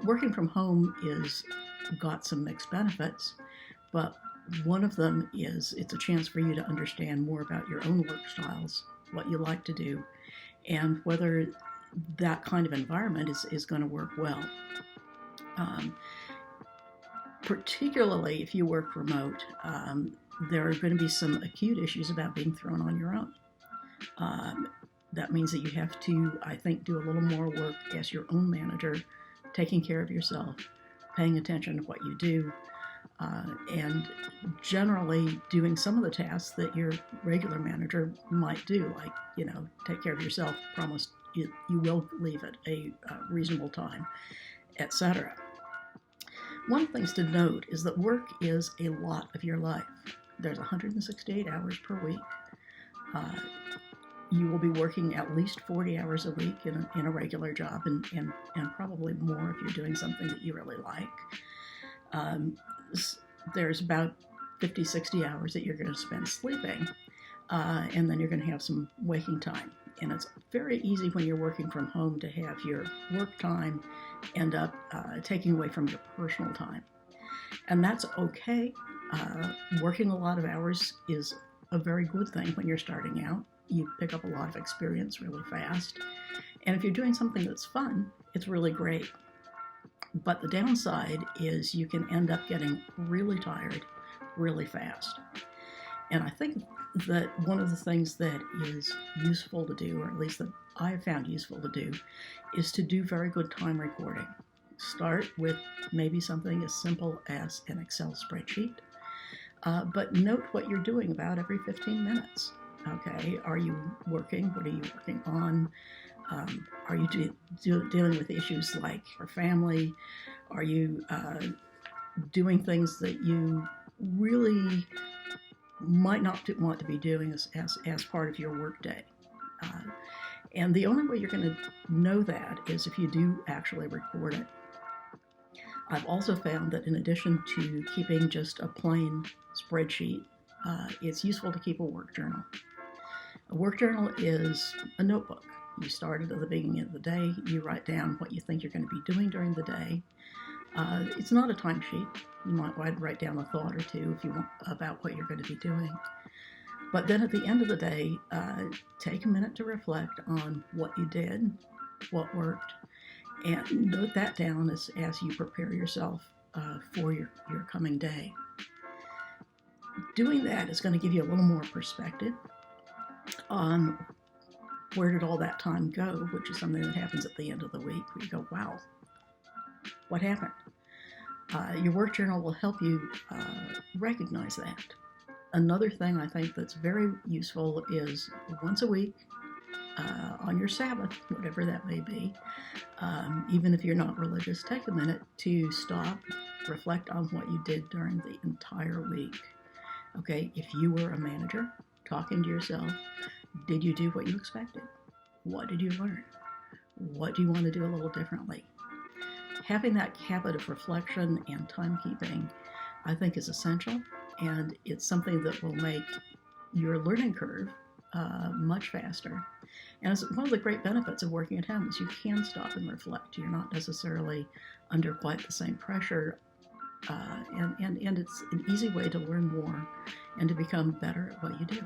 Working from home is got some mixed benefits, but one of them is it's a chance for you to understand more about your own work styles, what you like to do, and whether that kind of environment is going to work well. Um, Particularly if you work remote, there are going to be some acute issues about being thrown on your own. Um, that means that you have to, I think, do a little more work as your own manager, taking care of yourself, paying attention to what you do, and generally doing some of the tasks that your regular manager might do, like, take care of yourself, promise you will leave at a reasonable time, etc. One of the things to note is that work is a lot of your life. There's 168 hours per week. Uh, you will be working at least 40 hours a week in a regular job, and probably more if you're doing something that you really like. Um, there's about 50, 60 hours that you're going to spend sleeping, and then you're going to have some waking time. And it's very easy when you're working from home to have your work time end up taking away from your personal time. And that's okay. Working a lot of hours is a very good thing when you're starting out. You pick up a lot of experience really fast. And if you're doing something that's fun, it's really great. But the downside is you can end up getting really tired really fast. And I think that one of the things that is useful to do, or at least that I have found useful to do, is to do very good time recording. Start with maybe something as simple as an Excel spreadsheet, but note what you're doing about every 15 minutes. Okay, are you working? What are you working on? Are you dealing with issues like your family? Are you doing things that you really might not want to be doing as part of your workday? And the only way you're going to know that is if you do actually record it. I've also found that in addition to keeping just a plain spreadsheet, it's useful to keep a work journal. A work journal is a notebook. You start it at the beginning of the day. You write down what you think you're going to be doing during the day. It's not a timesheet. You might write down a thought or two if you want about what you're going to be doing. But then at the end of the day, take a minute to reflect on what you did, what worked, and note that down as you prepare yourself for your coming day. Doing that is going to give you a little more perspective on where did all that time go, which is something that happens at the end of the week, where you go, wow, what happened? Your work journal will help you recognize that. Another thing I think that's very useful is once a week, on your Sabbath, whatever that may be, even if you're not religious, take a minute to stop, reflect on what you did during the entire week. Okay, if you were a manager, talking to yourself, did you do what you expected? What did you learn? What do you want to do a little differently? Having that habit of reflection and timekeeping, I think, is essential, and it's something that will make your learning curve much faster. And it's one of the great benefits of working at home is you can stop and reflect. You're not necessarily under quite the same pressure, and it's an easy way to learn more and to become better at what you do.